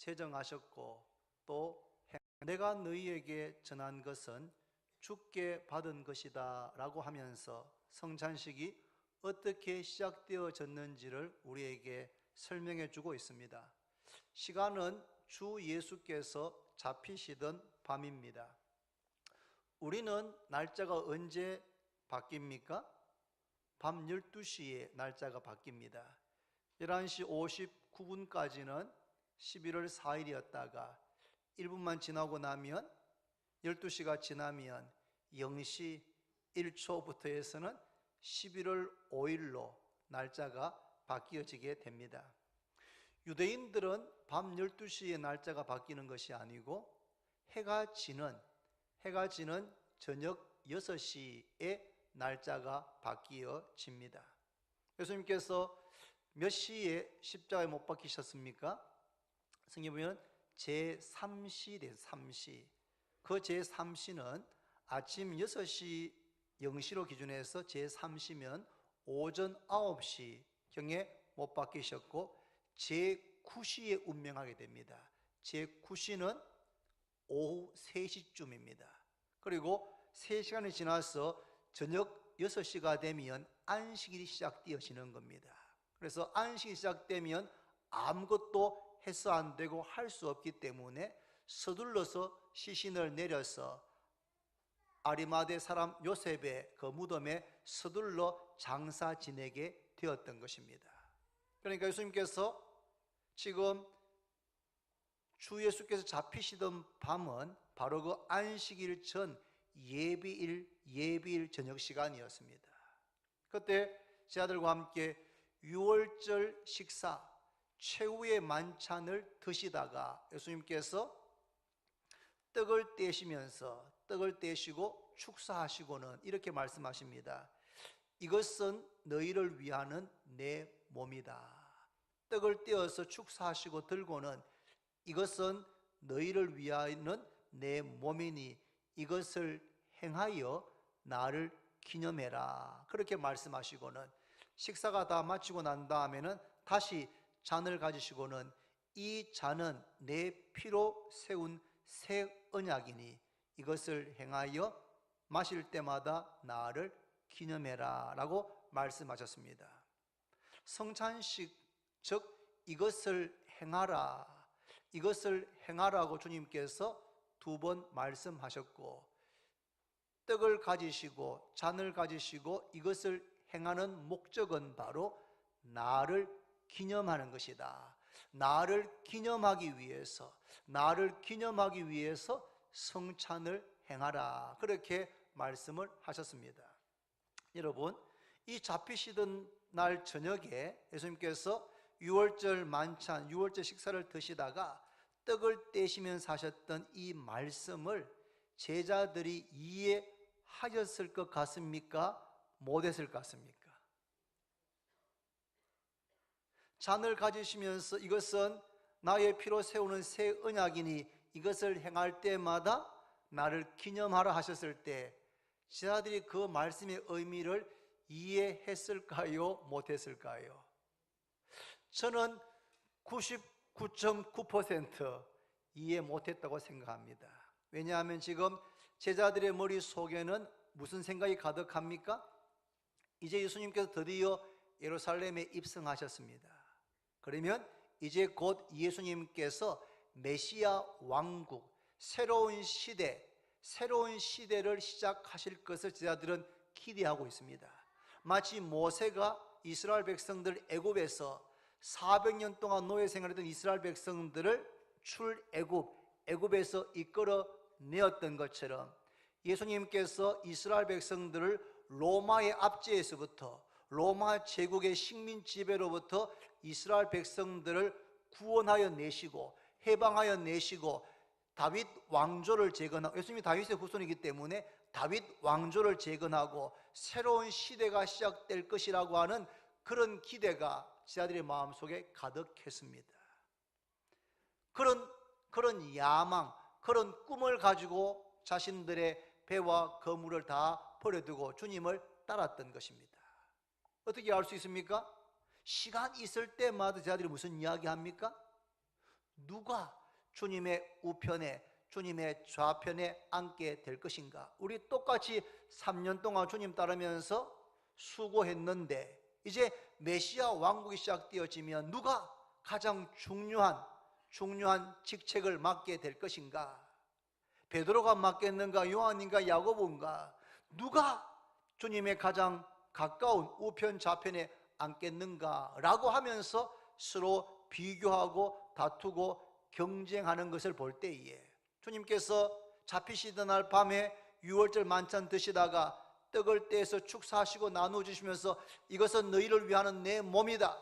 제정하셨고 또 내가 너희에게 전한 것은 주께 받은 것이다 라고 하면서 성찬식이 어떻게 시작되어졌는지를 우리에게 설명해 주고 있습니다. 시간은 주 예수께서 잡히시던 밤입니다. 우리는 날짜가 언제 바뀝니까? 밤 12시에 날짜가 바뀝니다. 11시 59분까지는 11월 4일이었다가 1분만 지나고 나면 12시가 지나면 0시 1초부터 해서는 11월 5일로 날짜가 바뀌어지게 됩니다. 유대인들은 밤 12시에 날짜가 바뀌는 것이 아니고 해가 지는 저녁 6시에 날짜가 바뀌어집니다. 예수님께서 몇 시에 십자가에 못 박히셨습니까? 성경에 보면 제3시, 3시. 그 제3시는 아침 6시 0시로 기준해서 제3시면 오전 9시경에 못 박히셨고 제9시에 운명하게 됩니다. 제9시는 오후 3시쯤입니다. 그리고 3시간이 지나서 저녁 6시가 되면 안식일이 시작되어지는 겁니다. 그래서 안식이 시작되면 아무것도 해서 안 되고 할 수 없기 때문에 서둘러서 시신을 내려서 아리마대 사람 요셉의 그 무덤에 서둘러 장사 지내게 되었던 것입니다. 그러니까 예수님께서 지금 주 예수께서 잡히시던 밤은 바로 그 안식일 전 예비일 저녁 시간이었습니다. 그때 제 아들과 함께 유월절 식사 최후의 만찬을 드시다가 예수님께서 떡을 떼시고 축사하시고는 이렇게 말씀하십니다. 이것은 너희를 위하는 내 몸이다. 떡을 떼어서 축사하시고 들고는 이것은 너희를 위하는 내 몸이니 이것을 행하여 나를 기념해라. 그렇게 말씀하시고는 식사가 다 마치고 난 다음에는 다시 잔을 가지시고는 이 잔은 내 피로 세운 새 언약이니 이것을 행하여 마실 때마다 나를 기념해라 라고 말씀하셨습니다. 성찬식 즉 이것을 행하라고 주님께서 2번 말씀하셨고 떡을 가지시고 잔을 가지시고 이것을 행하는 목적은 바로 나를 기념하는 것이다. 나를 기념하기 위해서 성찬을 행하라. 그렇게 말씀을 하셨습니다. 여러분, 이 잡히시던 날 저녁에 예수님께서 유월절 만찬, 유월절 식사를 드시다가 떡을 떼시면서 하셨던 이 말씀을 제자들이 이해하셨을 것 같습니까? 못했을 것 같습니까? 잔을 가지시면서 이것은 나의 피로 세우는 새 언약이니 이것을 행할 때마다 나를 기념하라 하셨을 때 제자들이 그 말씀의 의미를 이해했을까요? 못했을까요? 저는 99.9% 이해 못했다고 생각합니다. 왜냐하면 지금 제자들의 머릿속에는 무슨 생각이 가득합니까? 이제 예수님께서 드디어 예루살렘에 입성하셨습니다. 그러면 이제 곧 예수님께서 메시아 왕국, 새로운 시대를 시작하실 것을 제자들은 기대하고 있습니다. 마치 모세가 이스라엘 백성들 애굽에서 400년 동안 노예 생활했던 이스라엘 백성들을 애굽에서 이끌어내었던 것처럼 예수님께서 이스라엘 백성들을 로마의 압제에서부터 로마 제국의 식민 지배로부터 이스라엘 백성들을 구원하여 내시고 해방하여 내시고 다윗 왕조를 재건하고, 예수님이 다윗의 후손이기 때문에 다윗 왕조를 재건하고 새로운 시대가 시작될 것이라고 하는 그런 기대가 제자들의 마음속에 가득했습니다. 그런 야망, 그런 꿈을 가지고 자신들의 배와 거물을 다 버려두고 주님을 따랐던 것입니다. 어떻게 알 수 있습니까? 시간 있을 때마다 제자들이 무슨 이야기 합니까? 누가 주님의 우편에, 주님의 좌편에 앉게 될 것인가? 우리 똑같이 3년 동안 주님 따르면서 수고했는데 이제 메시아 왕국이 시작되어지면 누가 가장 중요한 직책을 맡게 될 것인가? 베드로가 맡겠는가? 요한인가? 야고보인가? 누가 주님의 가장 가까운 우편 좌편에 앉겠는가? 라고 하면서 서로 비교하고 다투고 경쟁하는 것을 볼 때에 주님께서 잡히시던 날 밤에 유월절 만찬 드시다가 떡을 떼서 축사하시고 나누어 주시면서 이것은 너희를 위하는 내 몸이다,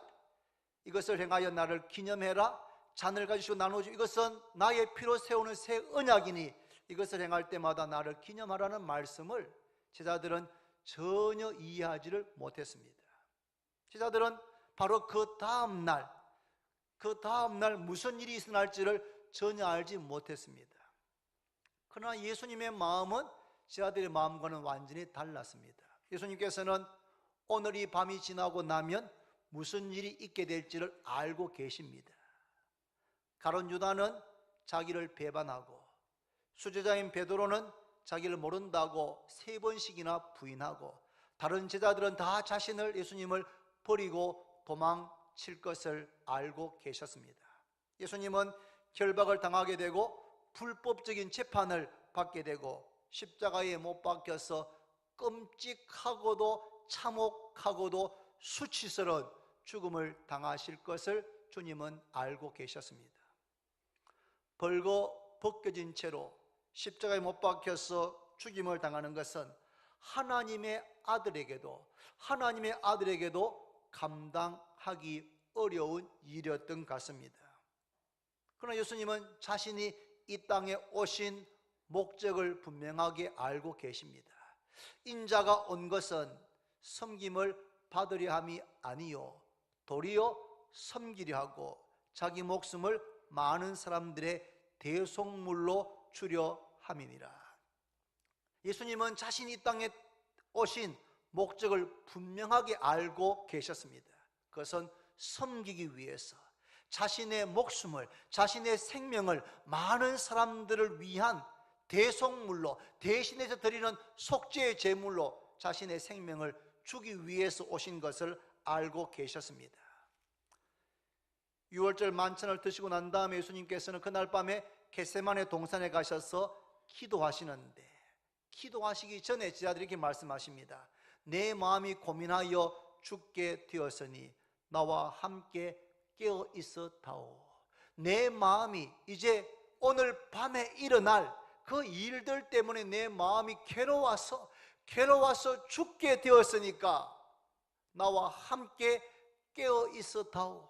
이것을 행하여 나를 기념해라, 잔을 가지시고 나누어 주시고 이것은 나의 피로 세우는 새 언약이니 이것을 행할 때마다 나를 기념하라는 말씀을 제자들은 전혀 이해하지를 못했습니다. 제자들은 바로 그 다음날 무슨 일이 일어날지를 전혀 알지 못했습니다. 그러나 예수님의 마음은 제자들의 마음과는 완전히 달랐습니다. 예수님께서는 오늘 이 밤이 지나고 나면 무슨 일이 있게 될지를 알고 계십니다. 가룟 유다는 자기를 배반하고 수제자인 베드로는 자기를 모른다고 3번씩이나 부인하고 다른 제자들은 다 예수님을 버리고 도망칠 것을 알고 계셨습니다. 예수님은 결박을 당하게 되고 불법적인 재판을 받게 되고 십자가에 못 박혀서 끔찍하고도 참혹하고도 수치스러운 죽음을 당하실 것을 주님은 알고 계셨습니다. 벌거 벗겨진 채로 십자가에 못 박혀서 죽임을 당하는 것은 하나님의 아들에게도 감당하기 어려운 일이었던 것 같습니다. 그러나 예수님은 자신이 이 땅에 오신 목적을 분명하게 알고 계십니다. 인자가 온 것은 섬김을 받으려 함이 아니요 도리어 섬기려 하고 자기 목숨을 많은 사람들의 대속물로 주려 함이니라. 예수님은 자신이 이 땅에 오신 목적을 분명하게 알고 계셨습니다. 그것은 섬기기 위해서 자신의 목숨을, 자신의 생명을 많은 사람들을 위한 대속물로, 대신해서 드리는 속죄의 제물로 자신의 생명을 주기 위해서 오신 것을 알고 계셨습니다. 유월절 만찬을 드시고 난 다음에 예수님께서는 그날 밤에 겟세마네 동산에 가셔서 기도하시는데, 기도하시기 전에 제자들에게 말씀하십니다. 내 마음이 고민하여 죽게 되었으니 나와 함께 깨어 있었다오. 내 마음이 이제 오늘 밤에 일어날 그 일들 때문에 내 마음이 괴로워서 죽게 되었으니까 나와 함께 깨어 있었다오.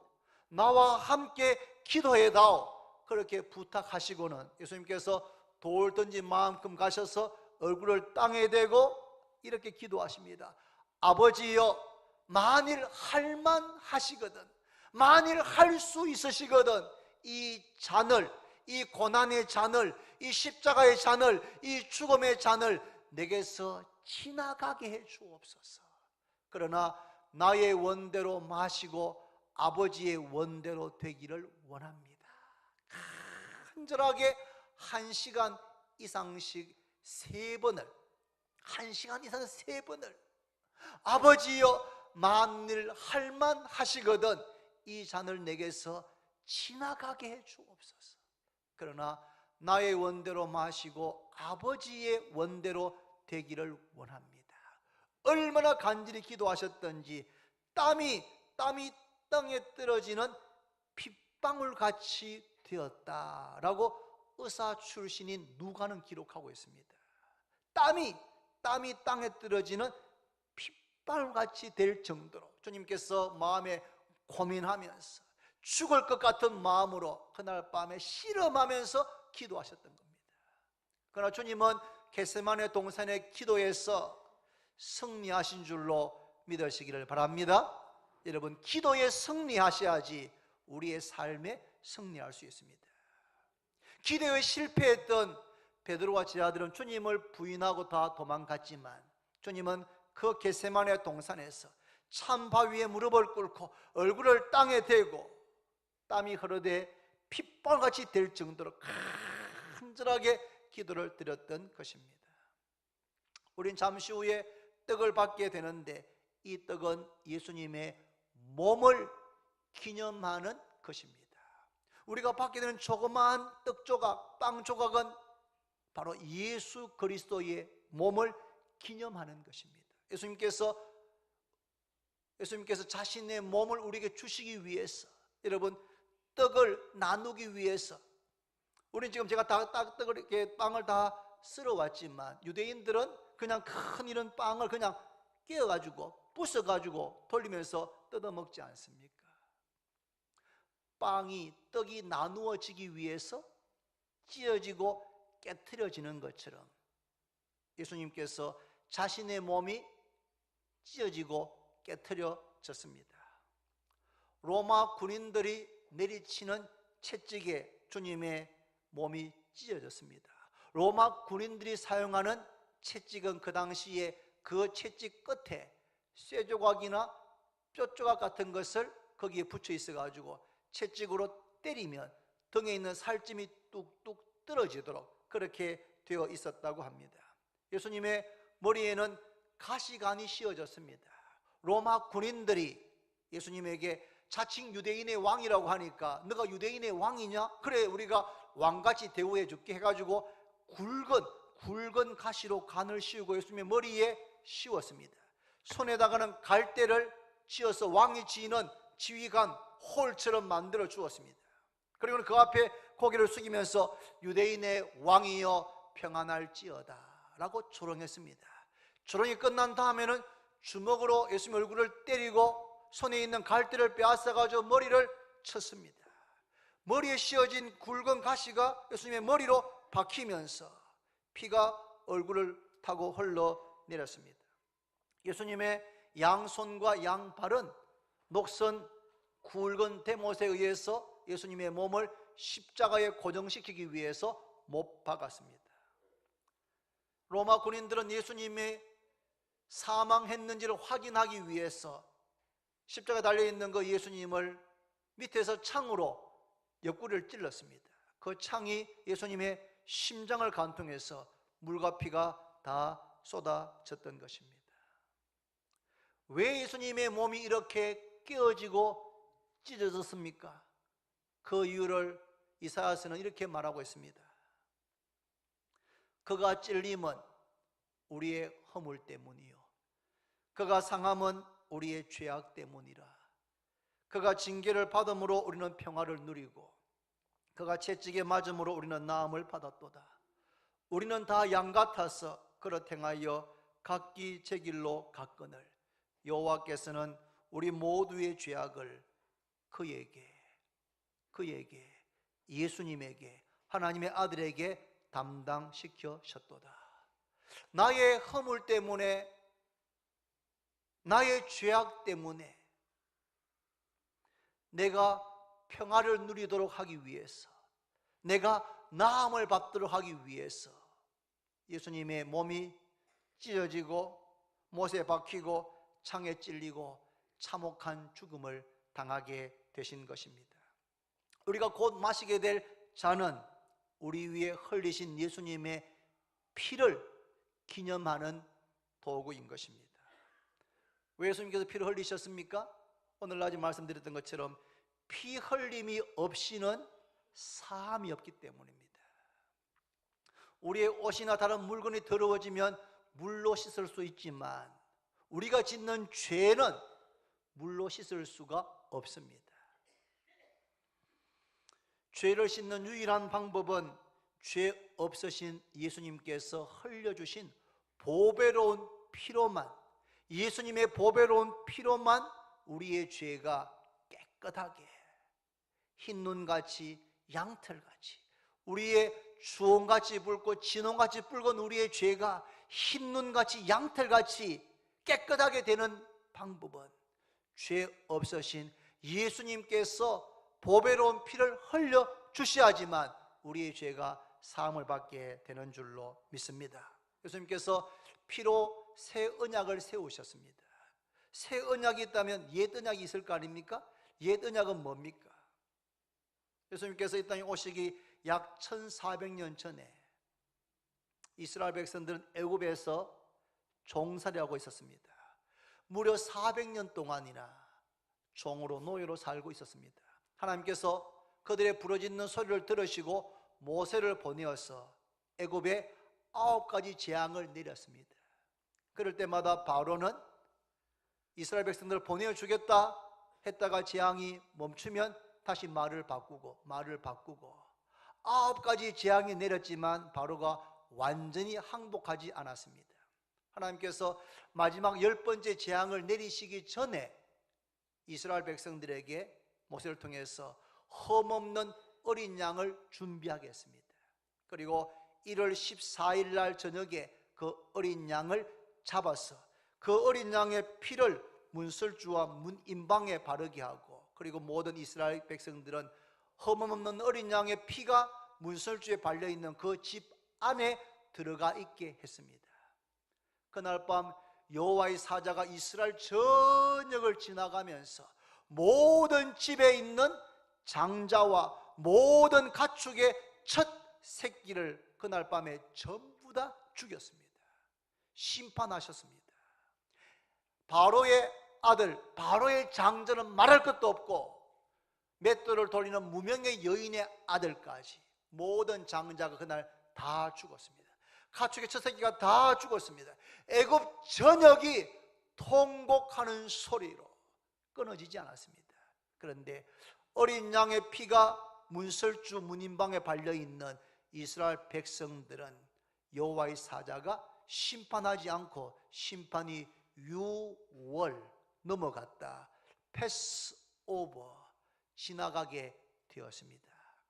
나와 함께 기도해다오. 그렇게 부탁하시고는 예수님께서 돌 던진 만큼 가셔서 얼굴을 땅에 대고 이렇게 기도하십니다. 아버지여, 만일 할만하시거든, 만일 할 수 있으시거든 이 잔을, 이 고난의 잔을, 이 십자가의 잔을, 이 죽음의 잔을 내게서 지나가게 해 주옵소서. 그러나 나의 원대로 마시고 아버지의 원대로 되기를 원합니다. 간절하게 1시간 이상씩 3번을, 1시간 이상 3번을 아버지여, 만일 할만하시거든 이 잔을 내게서 지나가게 해 주옵소서. 그러나 나의 원대로 마시고 아버지의 원대로 되기를 원합니다. 얼마나 간절히 기도하셨던지 땀이 땅에 떨어지는 핏방울같이 되었다라고 의사 출신인 누가는 기록하고 있습니다. 땀이 땅에 떨어지는 핏방울같이 될 정도로 주님께서 마음에 고민하면서 죽을 것 같은 마음으로 그날 밤에 실험하면서 기도하셨던 겁니다. 그러나 주님은 겟세마네 동산의 기도에서 승리하신 줄로 믿으시기를 바랍니다. 여러분, 기도에 승리하셔야지 우리의 삶에 승리할 수 있습니다. 기도에 실패했던 베드로와 제자들은 주님을 부인하고 다 도망갔지만 주님은 그 겟세마네 동산에서 찬바위에 무릎을 꿇고 얼굴을 땅에 대고 땀이 흐르되 빵같이 될 정도로 간절하게 기도를 드렸던 것입니다. 우린 잠시 후에 떡을 받게 되는데 이 떡은 예수님의 몸을 기념하는 것입니다. 우리가 받게 되는 조그마한 떡 조각, 빵 조각은 바로 예수 그리스도의 몸을 기념하는 것입니다. 예수님께서 자신의 몸을 우리에게 주시기 위해서, 여러분, 떡을 나누기 위해서, 우리는 지금 제가 떡을 이렇게 빵을 다 쓸어 왔지만 유대인들은 그냥 큰 이런 빵을 그냥 깨어가지고 부숴가지고 돌리면서 뜯어 먹지 않습니까? 떡이 나누어지기 위해서 찢어지고 깨트려지는 것처럼 예수님께서 자신의 몸이 찢어지고 깨트려졌습니다. 로마 군인들이 내리치는 채찍에 주님의 몸이 찢어졌습니다. 로마 군인들이 사용하는 채찍은 그 당시에 그 채찍 끝에 쇠조각이나 뼈조각 같은 것을 거기에 붙여 있어가지고 채찍으로 때리면 등에 있는 살찜이 뚝뚝 떨어지도록 그렇게 되어 있었다고 합니다. 예수님의 머리에는 가시관이 씌워졌습니다. 로마 군인들이 예수님에게 자칭 유대인의 왕이라고 하니까 너가 유대인의 왕이냐? 그래, 우리가 왕같이 대우해 줄게 해가지고 굵은 가시로 관을 씌우고 예수님의 머리에 씌웠습니다. 손에다가는 갈대를 쥐어서 왕이 쥐는 지휘관 홀처럼 만들어 주었습니다. 그리고 그 앞에 고개를 숙이면서 유대인의 왕이여 평안할지어다 라고 조롱했습니다. 조롱이 끝난 다음에는 주먹으로 예수님 얼굴을 때리고 손에 있는 갈대를 빼앗아가지고 머리를 쳤습니다. 머리에 씌어진 굵은 가시가 예수님의 머리로 박히면서 피가 얼굴을 타고 흘러내렸습니다. 예수님의 양손과 양발은 녹선 굵은 대못에 의해서 예수님의 몸을 십자가에 고정시키기 위해서 못 박았습니다. 로마 군인들은 예수님이 사망했는지를 확인하기 위해서 십자가에 달려있는 그 예수님을 밑에서 창으로 옆구리를 찔렀습니다. 그 창이 예수님의 심장을 관통해서 물과 피가 다 쏟아졌던 것입니다. 왜 예수님의 몸이 이렇게 깨어지고 찢어졌습니까? 그 이유를 이사야서는 이렇게 말하고 있습니다. 그가 찔림은 우리의 허물 때문이요 그가 상함은 우리의 죄악 때문이라. 그가 징계를 받음으로 우리는 평화를 누리고 그가 채찍에 맞음으로 우리는 나음을 받았도다. 우리는 다 양 같아서 그릇 행하여 각기 제 길로 갔거늘 여호와께서는 우리 모두의 죄악을 그에게 예수님에게 하나님의 아들에게 담당시켜셨도다. 나의 허물 때문에, 나의 죄악 때문에 내가 평화를 누리도록 하기 위해서, 내가 나음을 받도록 하기 위해서 예수님의 몸이 찢어지고 못에 박히고 창에 찔리고 참혹한 죽음을 당하게 되신 것입니다. 우리가 곧 마시게 될 잔은 우리 위에 흘리신 예수님의 피를 기념하는 도구인 것입니다. 왜 예수님께서 피를 흘리셨습니까? 오늘날 말씀드렸던 것처럼 피 흘림이 없이는 사함이 없기 때문입니다. 우리의 옷이나 다른 물건이 더러워지면 물로 씻을 수 있지만 우리가 짓는 죄는 물로 씻을 수가 없습니다. 죄를 씻는 유일한 방법은 죄 없으신 예수님께서 흘려주신 보배로운 피로만, 예수님의 보배로운 피로만 우리의 죄가 깨끗하게 흰눈같이 양털같이, 우리의 주홍같이 붉고 진홍같이 붉은 우리의 죄가 흰눈같이 양털같이 깨끗하게 되는 방법은 죄 없으신 예수님께서 보배로운 피를 흘려 주셔야지만 우리의 죄가 사함을 받게 되는 줄로 믿습니다. 예수님께서 피로 새 언약을 세우셨습니다. 새 언약이 있다면 옛 언약이 있을 거 아닙니까? 옛 언약은 뭡니까? 예수님께서 이 땅에 오시기 약 1400년 전에 이스라엘 백성들은 애굽에서 종살이 하고 있었습니다. 무려 400년 동안이나 종으로 노예로 살고 있었습니다. 하나님께서 그들의 부르짖는 소리를 들으시고 모세를 보내어서 애굽에 9가지 재앙을 내렸습니다. 그럴 때마다 바로는 이스라엘 백성들을 보내주겠다 했다가 재앙이 멈추면 다시 말을 바꾸고 9가지 재앙이 내렸지만 바로가 완전히 항복하지 않았습니다. 하나님께서 마지막 10번째 재앙을 내리시기 전에 이스라엘 백성들에게 모세를 통해서 흠없는 어린 양을 준비하게 했습니다. 그리고 1월 14일 날 저녁에 그 어린 양을 잡아서 그 어린 양의 피를 문설주와 문인방에 바르게 하고, 그리고 모든 이스라엘 백성들은 흠없는 어린 양의 피가 문설주에 발려있는 그 집 안에 들어가 있게 했습니다. 그날 밤 여호와의 사자가 이스라엘 전역을 지나가면서 모든 집에 있는 장자와 모든 가축의 첫 새끼를 그날 밤에 전부 다 죽였습니다. 심판하셨습니다. 바로의 아들, 바로의 장자는 말할 것도 없고 맷돌을 돌리는 무명의 여인의 아들까지 모든 장자가 그날 다 죽었습니다. 가축의 첫 새끼가 다 죽었습니다. 애굽 전역이 통곡하는 소리로 끊어지지 않았습니다. 그런데 어린 양의 피가 문설주 문인방에 발려있는 이스라엘 백성들은 여호와의 사자가 심판하지 않고 심판이 6월 넘어갔다, 패스오버, 지나가게 되었습니다.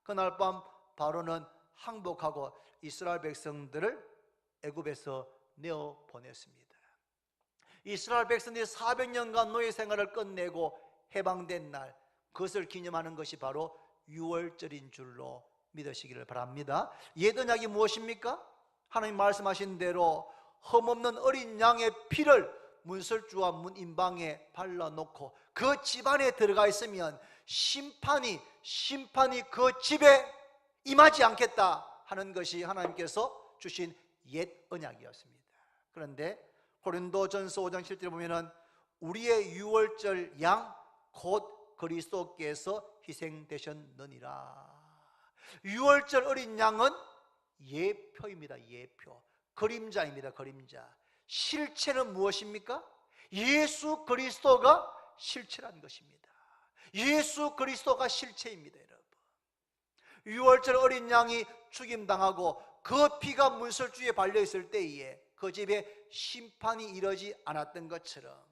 그날 밤 바로는 항복하고 이스라엘 백성들을 애굽에서 내어 보냈습니다. 이스라엘 백성들이 400년간 노예 생활을 끝내고 해방된 날, 그것을 기념하는 것이 바로 6월절인 줄로 믿으시기를 바랍니다. 옛 언약이 무엇입니까? 하나님 말씀하신 대로 흠없는 어린 양의 피를 문설주와 문인방에 발라놓고 그 집안에 들어가 있으면 심판이 그 집에 임하지 않겠다 하는 것이 하나님께서 주신 옛 언약이었습니다. 그런데 고린도전서 5장 7절에 보면은 우리의 유월절 양 곧 그리스도께서 희생되셨느니라. 유월절 어린 양은 예표입니다. 예표, 그림자입니다. 그림자. 실체는 무엇입니까? 예수 그리스도가 실체란 것입니다. 예수 그리스도가 실체입니다. 여러분, 유월절 어린 양이 죽임당하고 그 피가 문설주에 발려있을 때에 그 집에 심판이 이르지 않았던 것처럼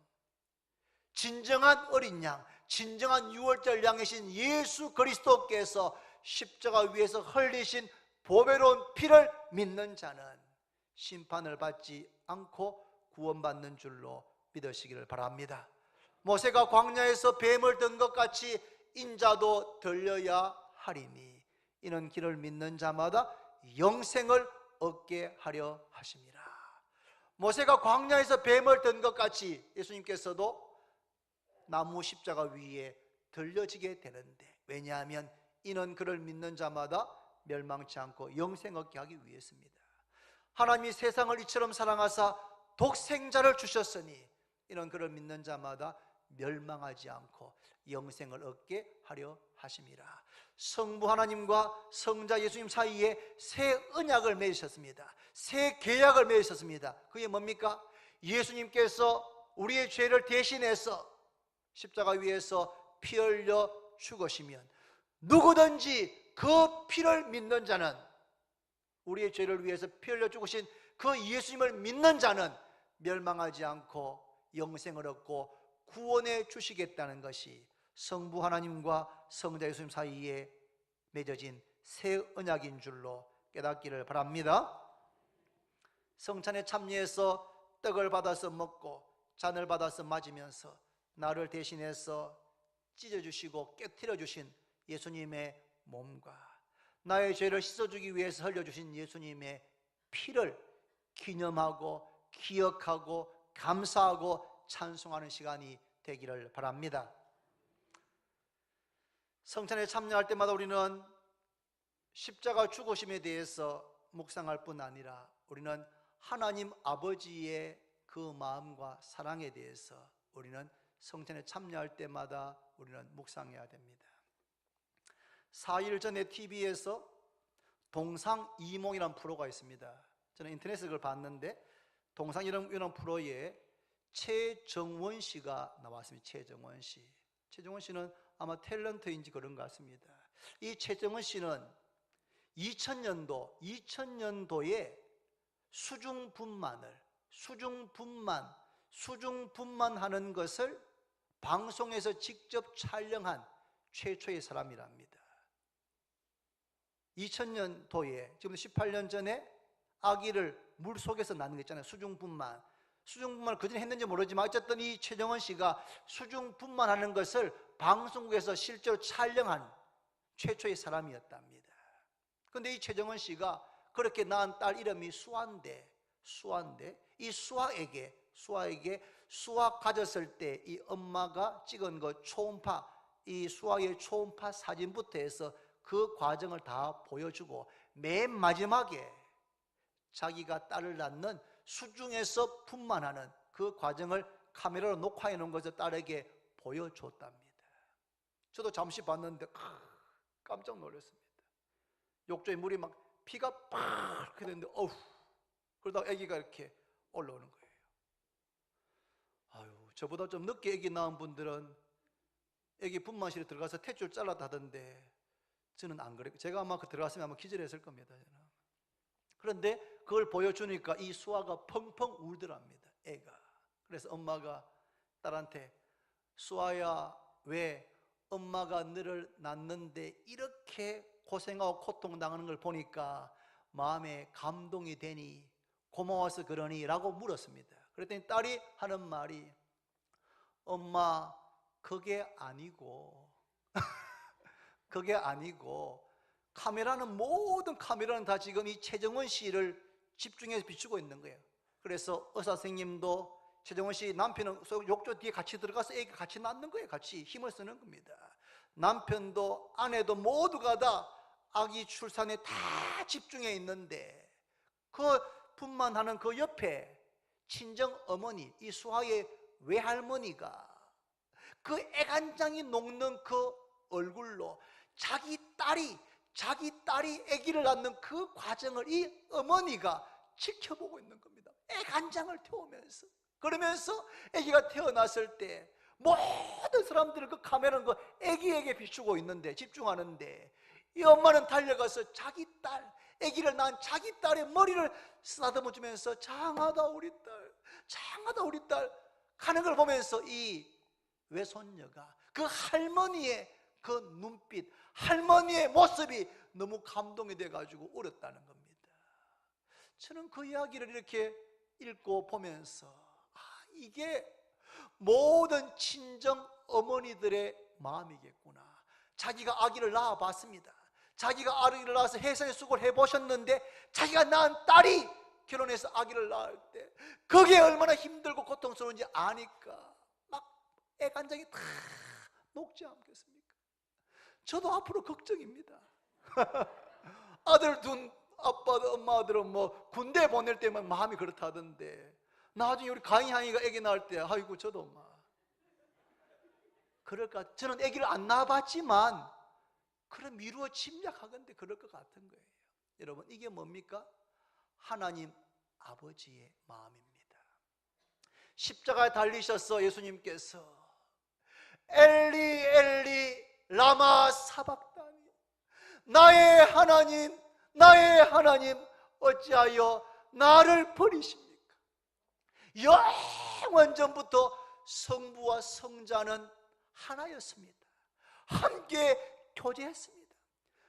진정한 어린 양, 진정한 유월절 양이신 예수 그리스도께서 십자가 위에서 흘리신 보배로운 피를 믿는 자는 심판을 받지 않고 구원받는 줄로 믿으시기를 바랍니다. 모세가 광야에서 뱀을 든 것 같이 인자도 들려야 하리니 이는 길을 믿는 자마다 영생을 얻게 하려 하심이라. 모세가 광야에서 뱀을 든 것 같이 예수님께서도 나무 십자가 위에 들려지게 되는데, 왜냐하면 이는 그를 믿는 자마다 멸망치 않고 영생 얻게 하기 위해서입니다. 하나님이 세상을 이처럼 사랑하사 독생자를 주셨으니 이는 그를 믿는 자마다 멸망하지 않고 영생을 얻게 하려 하심이라. 성부 하나님과 성자 예수님 사이에 새 언약을 맺으셨습니다. 새 계약을 맺으셨습니다. 그게 뭡니까? 예수님께서 우리의 죄를 대신해서 십자가 위에서 피 흘려 죽으시면 누구든지 그 피를 믿는 자는, 우리의 죄를 위해서 피 흘려 죽으신 그 예수님을 믿는 자는 멸망하지 않고 영생을 얻고 구원해 주시겠다는 것이 성부 하나님과 성자 예수님 사이에 맺어진 새 언약인 줄로 깨닫기를 바랍니다. 성찬에 참여해서 떡을 받아서 먹고 잔을 받아서 맞으면서 나를 대신해서 찢어주시고 깨트려 주신 예수님의 몸과 나의 죄를 씻어주기 위해서 흘려주신 예수님의 피를 기념하고 기억하고 감사하고 찬송하는 시간이 되기를 바랍니다. 성찬에 참여할 때마다 우리는 십자가 죽으심에 대해서 묵상할 뿐 아니라 우리는 하나님 아버지의 그 마음과 사랑에 대해서 우리는 성찬에 참여할 때마다 우리는 묵상해야 됩니다. 4일 전에 TV에서 동상이몽이라는 프로가 있습니다. 저는 인터넷에서 그걸 봤는데 동상이몽이라는 프로에 최정원 씨가 나왔습니다. 최정원 씨. 최정원 씨는 아마 탤런트인지 그런 것 같습니다. 이 최정원 씨는 2000년도에 수중분만하는 것을 방송에서 직접 촬영한 최초의 사람이랍니다. 2000년도에 지금 18년 전에 아기를 물속에서 낳는 거 있잖아요. 수중분만을 그전에 했는지 모르지만 어쨌든 이 최정원 씨가 수중분만하는 것을 방송국에서 실제로 촬영한 최초의 사람이었답니다. 그런데 이 최정원 씨가 그렇게 낳은 딸 이름이 수아인데 이 수아에게 수아 가졌을 때 이 엄마가 찍은 그 초음파, 이 수아의 초음파 사진부터 해서 그 과정을 다 보여주고 맨 마지막에 자기가 딸을 낳는 수중에서 분만하는 그 과정을 카메라로 녹화해 놓은 것을 딸에게 보여줬답니다. 저도 잠시 봤는데 깜짝 놀랐습니다. 욕조에 물이 막 피가 팍 이렇게 되는데 어후, 그러다가 아기가 이렇게 올라오는 거예요. 아유, 저보다 좀 늦게 아기 낳은 분들은 아기 분만실에 들어가서 탯줄 잘라 하던데 저는 안 그랬고, 제가 아마 들어갔으면 아마 기절했을 겁니다. 저는. 그런데 그걸 보여주니까 이 수아가 펑펑 울더랍니다, 애가. 그래서 엄마가 딸한테 수아야, 왜 엄마가 너를 낳는데 이렇게 고생하고 고통당하는 걸 보니까 마음에 감동이 되니, 고마워서 그러니? 라고 물었습니다. 그랬더니 딸이 하는 말이, 엄마, 그게 아니고 카메라는, 모든 카메라는 다 지금 이 최정원 씨를 집중해서 비추고 있는 거예요. 그래서 의사 선생님도 최정원 씨 남편은 욕조 뒤에 같이 들어가서 애기 같이 낳는 거예요. 같이 힘을 쓰는 겁니다. 남편도 아내도 모두가 다 아기 출산에 다 집중해 있는데 그 분만하는 그 옆에 친정 어머니, 이 수아의 외할머니가 그 애간장이 녹는 그 얼굴로 자기 딸이 아기를 낳는 그 과정을 이 어머니가 지켜보고 있는 겁니다. 애간장을 태우면서. 그러면서 아기가 태어났을 때 모든 사람들은 그 카메라는 그 아기에게 비추고 있는데, 집중하는데, 이 엄마는 달려가서 자기 딸, 아기를 낳은 자기 딸의 머리를 쓰다듬어 주면서 장하다 우리 딸 하는 걸 보면서 이 외손녀가 그 할머니의 그 눈빛, 할머니의 모습이 너무 감동이 돼가지고 울었다는 겁니다. 저는 그 이야기를 이렇게 읽고 보면서 이게 모든 친정 어머니들의 마음이겠구나. 자기가 아기를 낳아봤습니다. 자기가 아기를 낳아서 해산의 수고를 해보셨는데 자기가 낳은 딸이 결혼해서 아기를 낳을 때 그게 얼마나 힘들고 고통스러운지 아니까 막 애간장이 다 녹지 않겠습니까? 저도 앞으로 걱정입니다. 아들 둔 엄마들은 뭐 군대 보낼 때만 마음이 그렇다던데 나중에 우리 가인향이가 아기 낳을 때 아이고 저도 엄마 그럴까. 저는 아기를 안 낳아봤지만 그런 미루어 짐작하건대 그럴 것 같은 거예요. 여러분, 이게 뭡니까? 하나님 아버지의 마음입니다. 십자가에 달리셔서 예수님께서 엘리 엘리 라마 사박다니, 나의 하나님 어찌하여 나를 버리십니까? 영원전부터 성부와 성자는 하나였습니다. 함께 교제했습니다.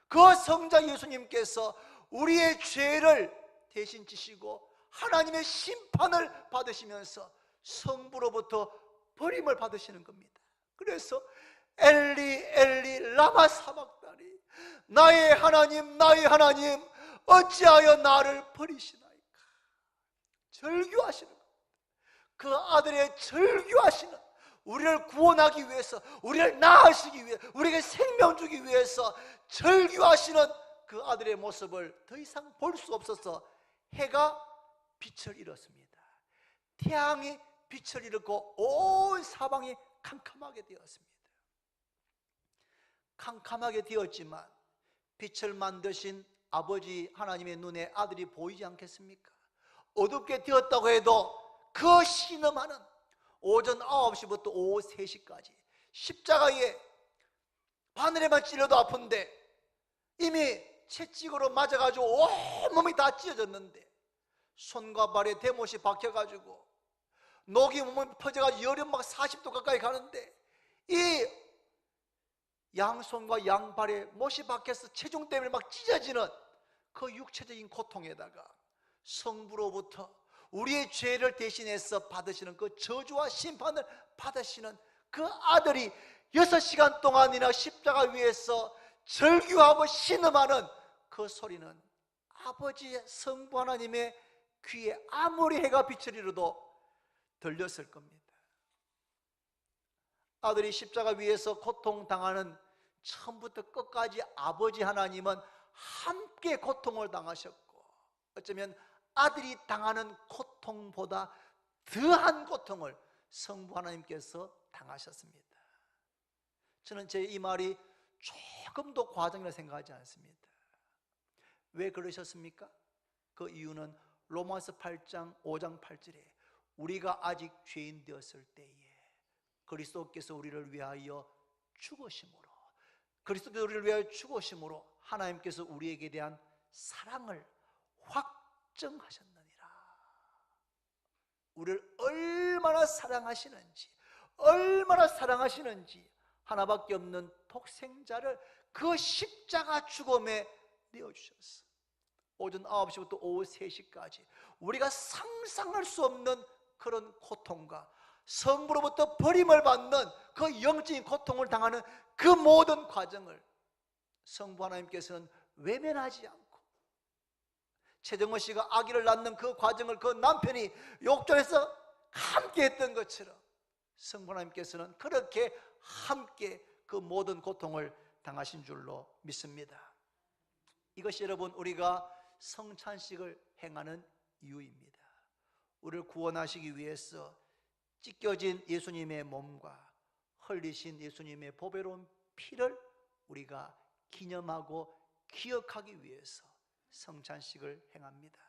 그 성자 예수님께서 우리의 죄를 대신 지시고 하나님의 심판을 받으시면서 성부로부터 버림을 받으시는 겁니다. 그래서 엘리 엘리 라마 사박다니, 나의 하나님 어찌하여 나를 버리시나이까. 절규하시는 겁니다. 그 아들의 절규하시는, 우리를 구원하기 위해서, 우리를 낳으시기 위해, 우리에게 생명 주기 위해서 절규하시는 그 아들의 모습을 더 이상 볼 수 없어서 해가 빛을 잃었습니다. 태양이 빛을 잃었고 온 사방이 캄캄하게 되었습니다. 캄캄하게 되었지만 빛을 만드신 아버지 하나님의 눈에 아들이 보이지 않겠습니까? 어둡게 되었다고 해도 그 신음하는 오전 9시부터 오후 3시까지 십자가에 바늘에만 찔려도 아픈데 이미 채찍으로 맞아가지고 온몸이 다 찢어졌는데 손과 발에 대못이 박혀가지고 녹이 몸에 퍼져가지고 열이 막 40도 가까이 가는데 이 양손과 양발에 못이 박혀서 체중 때문에 막 찢어지는 그 육체적인 고통에다가 성부로부터 우리의 죄를 대신해서 받으시는 그 저주와 심판을 받으시는 그 아들이 6시간 동안이나 십자가 위에서 절규하고 신음하는 그 소리는 아버지의 성부 하나님의 귀에 아무리 해가 빛을 잃어도 들렸을 겁니다. 아들이 십자가 위에서 고통당하는 처음부터 끝까지 아버지 하나님은 함께 고통을 당하셨고 어쩌면 아들이 당하는 고통보다 더한 고통을 성부 하나님께서 당하셨습니다. 저는 제 이 말이 조금도 과장이라 생각하지 않습니다. 왜 그러셨습니까? 그 이유는 로마서 8장 5장 8절에 우리가 아직 죄인 되었을 때에 그리스도께서 우리를 위하여 죽으심으로, 그리스도께서 우리를 위하여 죽으심으로 하나님께서 우리에게 대한 사랑을 확정하셨느니라. 우리를 얼마나 사랑하시는지, 얼마나 사랑하시는지 하나밖에 없는 독생자를 그 십자가 죽음에 내어주셨어. 오전 9시부터 오후 3시까지 우리가 상상할 수 없는 그런 고통과 성부로부터 버림을 받는 그 영적인 고통을 당하는 그 모든 과정을 성부 하나님께서는 외면하지 않고, 최정원 씨가 아기를 낳는 그 과정을 그 남편이 욕조에서 함께 했던 것처럼 성부 하나님께서는 그렇게 함께 그 모든 고통을 당하신 줄로 믿습니다. 이것이 여러분 우리가 성찬식을 행하는 이유입니다. 우리를 구원하시기 위해서 찢겨진 예수님의 몸과 흘리신 예수님의 보배로운 피를 우리가 기념하고 기억하기 위해서 성찬식을 행합니다.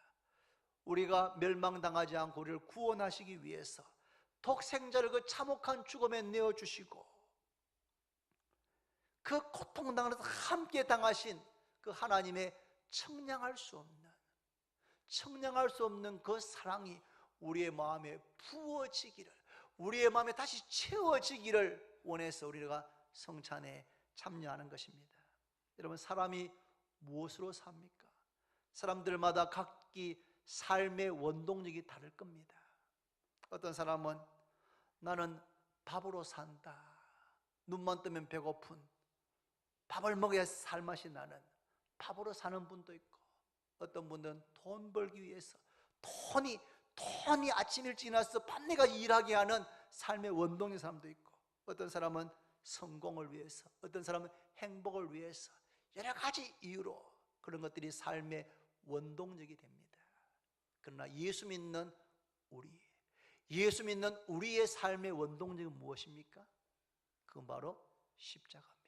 우리가 멸망당하지 않고 우리를 구원하시기 위해서 독생자를 그 참혹한 죽음에 내어주시고 그 고통당하면서 함께 당하신 그 하나님의 청량할 수 없는 그 사랑이 우리의 마음에 부어지기를, 우리의 마음에 다시 채워지기를 원해서 우리가 성찬에 참여하는 것입니다. 여러분, 사람이 무엇으로 삽니까? 사람들마다 각기 삶의 원동력이 다를 겁니다. 어떤 사람은 나는 밥으로 산다, 눈만 뜨면 배고픈, 밥을 먹어야 살맛이 나는 밥으로 사는 분도 있고, 어떤 분들은 돈 벌기 위해서 돈이 아침 일찍 일어나서 밤내가 일하게 하는 삶의 원동력인 사람도 있고, 어떤 사람은 성공을 위해서, 어떤 사람은 행복을 위해서, 여러 가지 이유로 그런 것들이 삶의 원동력이 됩니다. 그러나 예수 믿는 우리의 삶의 원동력은 무엇입니까? 그건 바로 십자가입니다.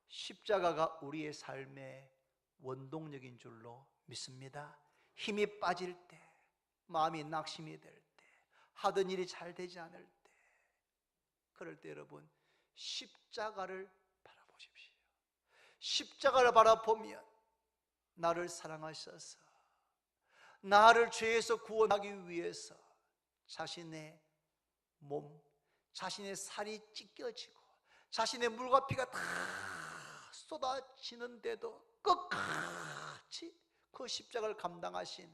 십자가가 우리의 삶의 원동력인 줄로 믿습니다. 힘이 빠질 때, 마음이 낙심이 될 때, 하던 일이 잘 되지 않을 때, 그럴 때 여러분 십자가를 바라보십시오. 십자가를 바라보면 나를 사랑하셔서 나를 죄에서 구원하기 위해서 자신의 몸, 자신의 살이 찢겨지고 자신의 물과 피가 다 쏟아지는데도 끝까지 그 십자가를 감당하신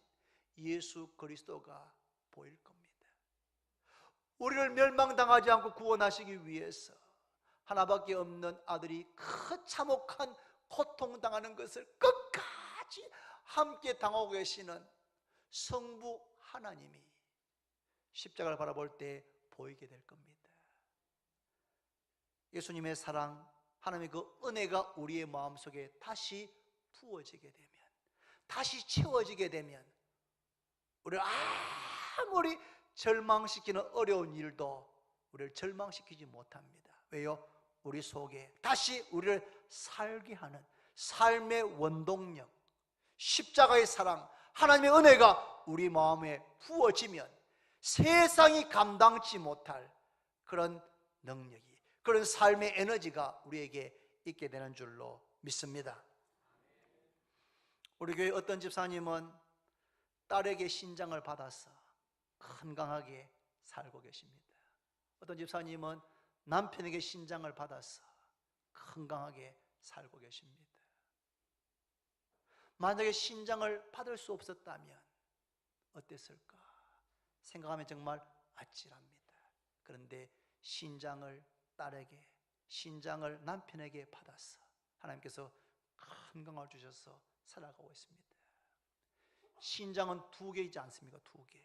예수 그리스도가 보일 겁니다. 우리를 멸망당하지 않고 구원하시기 위해서 하나밖에 없는 아들이 그 참혹한 고통당하는 것을 끝까지 함께 당하고 계시는 성부 하나님이 십자가를 바라볼 때 보이게 될 겁니다. 예수님의 사랑, 하나님의 그 은혜가 우리의 마음속에 다시 부어지게 되면, 다시 채워지게 되면, 우리를 아무리 절망시키는 어려운 일도 우리를 절망시키지 못합니다. 왜요? 우리 속에 다시 우리를 살게 하는 삶의 원동력, 십자가의 사랑, 하나님의 은혜가 우리 마음에 부어지면 세상이 감당치 못할 그런 능력이, 그런 삶의 에너지가 우리에게 있게 되는 줄로 믿습니다. 우리 교회 어떤 집사님은 딸에게 신장을 받아서 건강하게 살고 계십니다. 어떤 집사님은 남편에게 신장을 받아서 건강하게 살고 계십니다. 만약에 신장을 받을 수 없었다면 어땠을까 생각하면 정말 아찔합니다. 그런데 신장을 딸에게, 신장을 남편에게 받아서 하나님께서 건강을 주셔서 살아가고 있습니다. 신장은 2개이지 않습니까? 2개.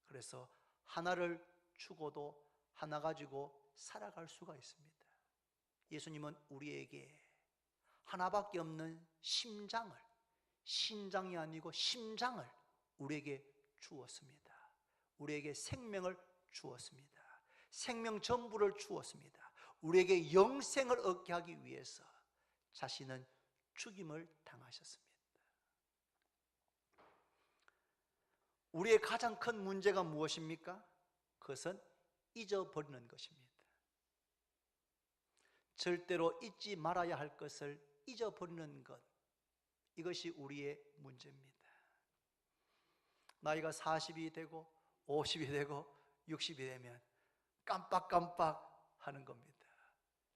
그래서 하나를 주고도 하나 가지고 살아갈 수가 있습니다. 예수님은 우리에게 하나밖에 없는 심장을, 신장이 아니고 심장을 우리에게 주었습니다. 우리에게 생명을 주었습니다. 생명 전부를 주었습니다. 우리에게 영생을 얻게 하기 위해서 자신은 죽임을 당하셨습니다. 우리의 가장 큰 문제가 무엇입니까? 그것은 잊어버리는 것입니다. 절대로 잊지 말아야 할 것을 잊어버리는 것, 이것이 우리의 문제입니다. 나이가 40이 되고 50이 되고 60이 되면 깜빡깜빡 하는 겁니다.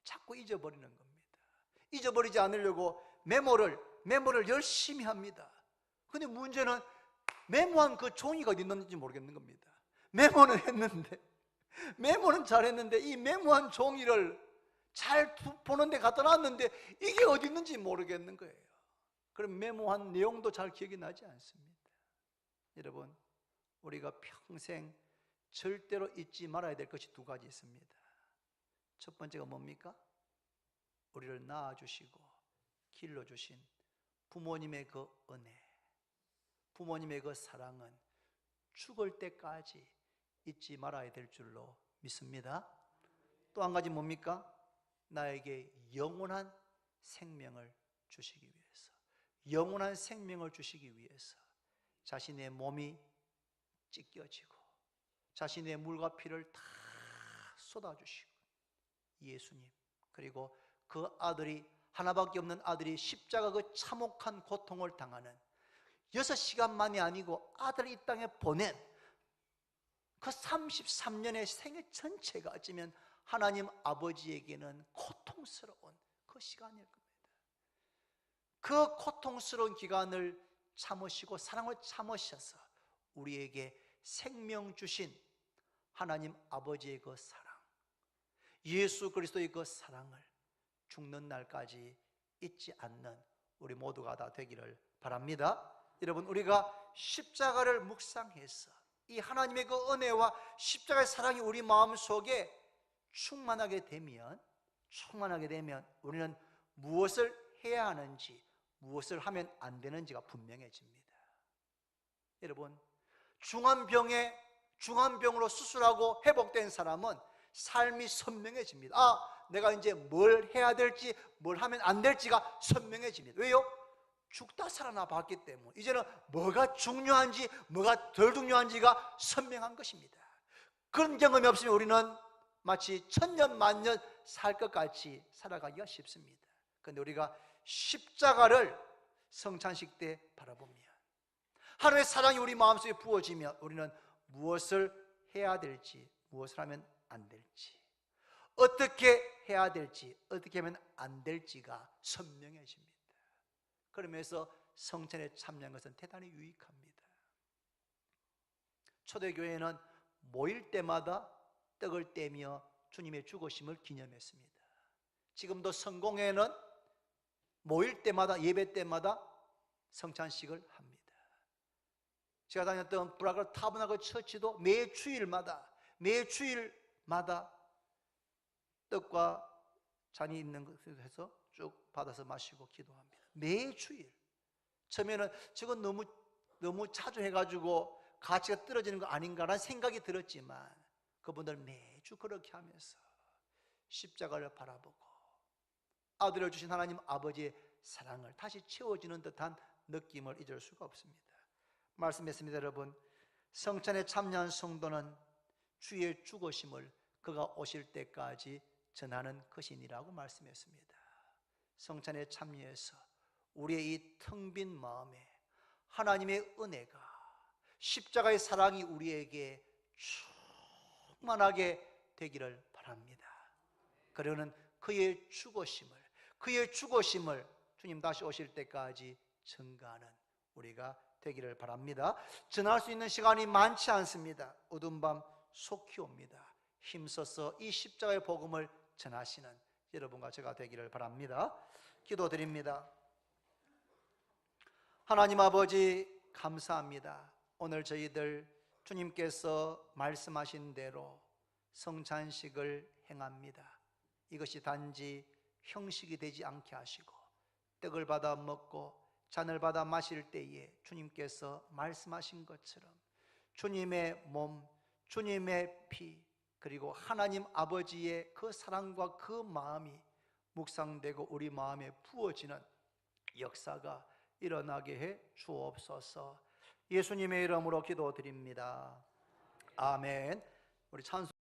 자꾸 잊어버리는 겁니다. 잊어버리지 않으려고 메모를 열심히 합니다. 근데 문제는 메모한 그 종이가 어디 있는지 모르겠는 겁니다. 메모는 했는데, 메모는 잘했는데 이 메모한 종이를 잘 보는 데 갖다 놨는데 이게 어디 있는지 모르겠는 거예요. 그럼 메모한 내용도 잘 기억이 나지 않습니다. 여러분, 우리가 평생 절대로 잊지 말아야 될 것이 2가지 있습니다. 첫 번째가 뭡니까? 우리를 낳아주시고 길러주신 부모님의 그 은혜, 부모님의 그 사랑은 죽을 때까지 잊지 말아야 될 줄로 믿습니다. 또 한 가지 뭡니까? 나에게 영원한 생명을 주시기 위해서, 영원한 생명을 주시기 위해서 자신의 몸이 찢겨지고 자신의 물과 피를 다 쏟아주시고 예수님, 그리고 그 아들이, 하나밖에 없는 아들이 십자가 그 참혹한 고통을 당하는 6시간만이 아니고 아들을 이 땅에 보낸 그 33년의 생애 전체가 어쩌면 하나님 아버지에게는 고통스러운 그 시간일 겁니다. 그 고통스러운 기간을 참으시고 사랑을 참으셔서 우리에게 생명 주신 하나님 아버지의 그 사랑, 예수 그리스도의 그 사랑을 죽는 날까지 잊지 않는 우리 모두가 다 되기를 바랍니다. 여러분, 우리가 십자가를 묵상해서 이 하나님의 그 은혜와 십자가의 사랑이 우리 마음속에 충만하게 되면 우리는 무엇을 해야 하는지, 무엇을 하면 안 되는지가 분명해집니다. 여러분, 중환병으로 수술하고 회복된 사람은 삶이 선명해집니다. 내가 이제 뭘 해야 될지, 뭘 하면 안 될지가 선명해집니다. 왜요? 죽다 살아나 봤기 때문에 이제는 뭐가 중요한지 뭐가 덜 중요한지가 선명한 것입니다. 그런 경험이 없으면 우리는 마치 천년 만년 살 것 같이 살아가기가 쉽습니다. 그런데 우리가 십자가를 성찬식 때 바라보면, 하나님의 사랑이 우리 마음속에 부어지면 우리는 무엇을 해야 될지, 무엇을 하면 안 될지, 어떻게 해야 될지, 어떻게 하면 안 될지가 선명해집니다. 그러면서 성찬에 참여한 것은 대단히 유익합니다. 초대교회는 모일 때마다 떡을 떼며 주님의 죽으심을 기념했습니다. 지금도 성공회는 모일 때마다, 예배 때마다 성찬식을 합니다. 제가 다녔던 브라글 타버나클 처치도 매 주일마다 떡과 잔이 있는 것을 해서 쭉 받아서 마시고 기도합니다. 매주일. 처음에는 저건 너무 자주 해가지고 가치가 떨어지는 거 아닌가라는 생각이 들었지만 그분들 매주 그렇게 하면서 십자가를 바라보고 아들을 주신 하나님 아버지의 사랑을 다시 채워지는 듯한 느낌을 잊을 수가 없습니다. 말씀했습니다. 여러분, 성찬에 참여한 성도는 주의 죽으심을 그가 오실 때까지 전하는 것이니라고 말씀했습니다. 성찬에 참여해서 우리의 이 텅 빈 마음에 하나님의 은혜가, 십자가의 사랑이 우리에게 충만하게 되기를 바랍니다. 그러는 그의 죽으심을 주님 다시 오실 때까지 증거하는 우리가 되기를 바랍니다. 전할 수 있는 시간이 많지 않습니다. 어두운 밤 속히 옵니다. 힘써서 이 십자가의 복음을 전하시는 여러분과 제가 되기를 바랍니다. 기도드립니다. 하나님 아버지 감사합니다. 오늘 저희들 주님께서 말씀하신 대로 성찬식을 행합니다. 이것이 단지 형식이 되지 않게 하시고 떡을 받아 먹고 잔을 받아 마실 때에 주님께서 말씀하신 것처럼 주님의 몸, 주님의 피, 그리고 하나님 아버지의 그 사랑과 그 마음이 묵상되고 우리 마음에 부어지는 역사가 일어나게 해 주옵소서. 예수님의 이름으로 기도드립니다. 아멘. 우리 찬송